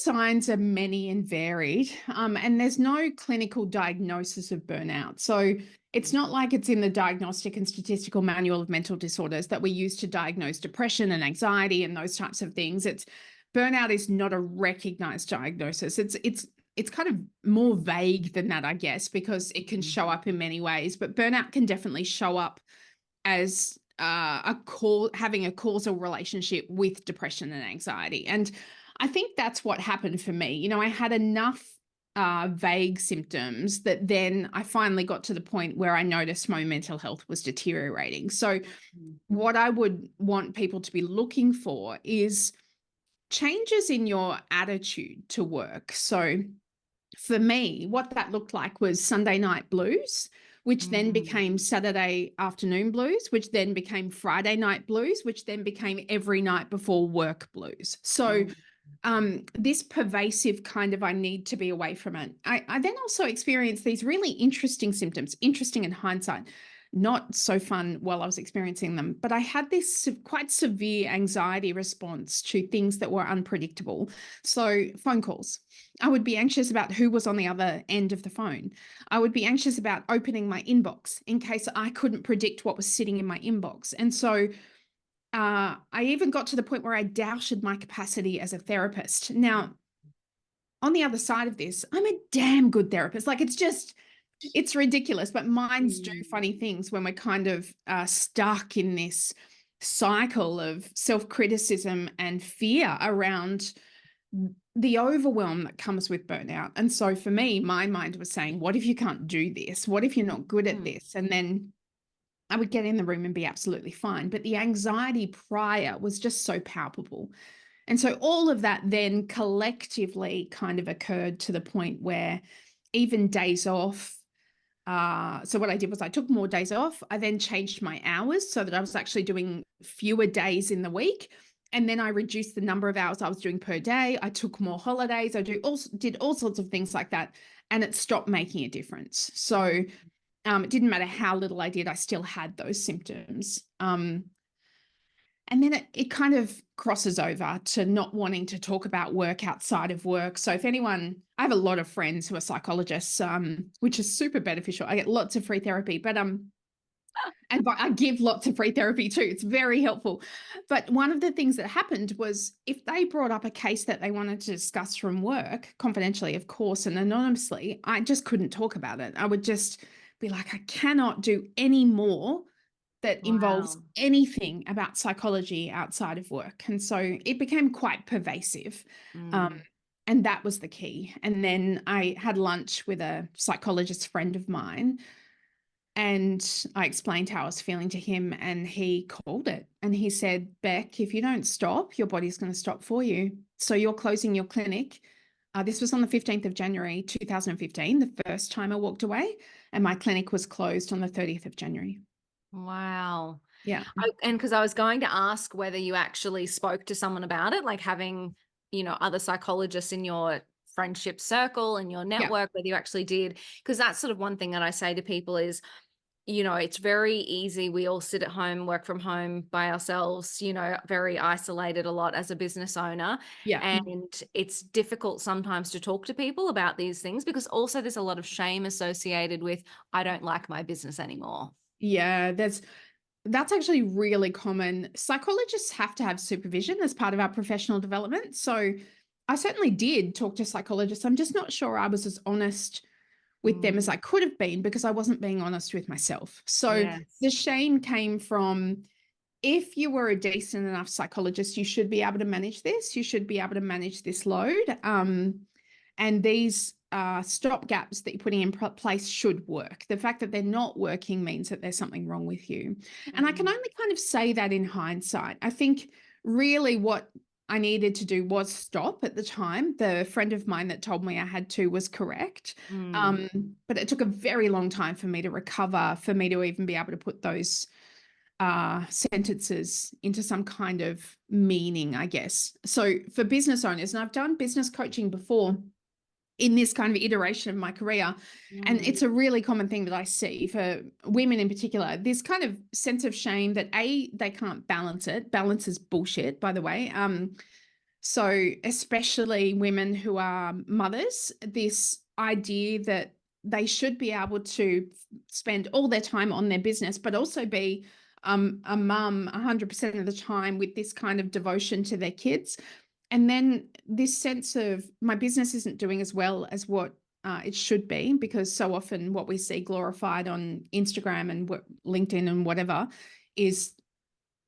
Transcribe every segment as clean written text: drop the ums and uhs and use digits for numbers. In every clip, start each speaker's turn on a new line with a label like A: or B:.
A: signs are many and varied, and there's no clinical diagnosis of burnout. So it's not like it's in the Diagnostic and Statistical Manual of Mental Disorders that we use to diagnose depression and anxiety and those types of things. Burnout is not a recognized diagnosis. It's kind of more vague than that, I guess, because it can show up in many ways. But burnout can definitely show up as having a causal relationship with depression and anxiety. And I think that's what happened for me. I had enough vague symptoms that then I finally got to the point where I noticed my mental health was deteriorating. So what I would want people to be looking for is changes in your attitude to work. So for me, what that looked like was Sunday night blues, which then became Saturday afternoon blues, which then became Friday night blues, which then became every night before work blues. So this pervasive kind of, I need to be away from it. I then also experienced these really interesting symptoms, interesting in hindsight, not so fun while I was experiencing them, but I had this quite severe anxiety response to things that were unpredictable. So phone calls. I would be anxious about who was on the other end of the phone. I would be anxious about opening my inbox in case I couldn't predict what was sitting in my inbox. And so I even got to the point where I doubted my capacity as a therapist. Now, on the other side of this, I'm a damn good therapist. Like it's ridiculous, but minds do funny things when we're kind of stuck in this cycle of self-criticism and fear around the overwhelm that comes with burnout. And so for me, my mind was saying, what if you can't do this? What if you're not good at this? And then I would get in the room and be absolutely fine. But the anxiety prior was just so palpable. And so all of that then collectively kind of occurred to the point where even days off, so what I did was I took more days off. I then changed my hours so that I was actually doing fewer days in the week. And then I reduced the number of hours I was doing per day. I took more holidays. I did all sorts of things like that. And it stopped making a difference. So it didn't matter how little I did, I still had those symptoms. And then it kind of crosses over to not wanting to talk about work outside of work. So if anyone, I have a lot of friends who are psychologists, which is super beneficial. I get lots of free therapy, but and I give lots of free therapy too. It's very helpful. But one of the things that happened was if they brought up a case that they wanted to discuss from work, confidentially, of course, and anonymously, I just couldn't talk about it. I would just be like, I cannot do any more that involves anything about psychology outside of work. And so it became quite pervasive. And that was the key. And then I had lunch with a psychologist friend of mine and I explained how I was feeling to him and he called it. And he said, Beck, if you don't stop, your body's going to stop for you. So you're closing your clinic. This was on the 15th of January, 2015, the first time I walked away. And my clinic was closed on the 30th of January.
B: Wow.
A: Yeah.
B: And because I was going to ask whether you actually spoke to someone about it, like having, other psychologists in your friendship circle and your network, whether you actually did, because that's sort of one thing that I say to people is, it's very easy. We all sit at home, work from home by ourselves, very isolated a lot as a business owner.
A: Yeah.
B: And it's difficult sometimes to talk to people about these things because also there's a lot of shame associated with, I don't like my business anymore.
A: Yeah, that's actually really common. Psychologists have to have supervision as part of our professional development. So I certainly did talk to psychologists. I'm just not sure I was as honest with them as I could have been because I wasn't being honest with myself. So the shame came from, if you were a decent enough psychologist, you should be able to manage this. You should be able to manage this load. And these stop gaps that you're putting in place should work. The fact that they're not working means that there's something wrong with you. And I can only kind of say that in hindsight. I think really what I needed to do was stop at the time. The friend of mine that told me I had to was correct. But it took a very long time for me to recover, for me to even be able to put those sentences into some kind of meaning, I guess. So for business owners, and I've done business coaching before in this kind of iteration of my career, and it's a really common thing that I see for women in particular, this kind of sense of shame that they can't balance it. Balance is bullshit, by the way. So, especially women who are mothers, this idea that they should be able to spend all their time on their business, but also be a mum 100% of the time with this kind of devotion to their kids. And then this sense of my business isn't doing as well as what it should be, because so often what we see glorified on Instagram and LinkedIn and whatever is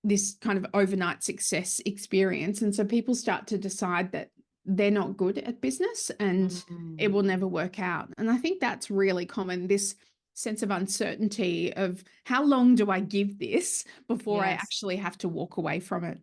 A: this kind of overnight success experience. And so people start to decide that they're not good at business and it will never work out. And I think that's really common, this sense of uncertainty of how long do I give this before I
B: Yes.
A: actually have to walk away from it.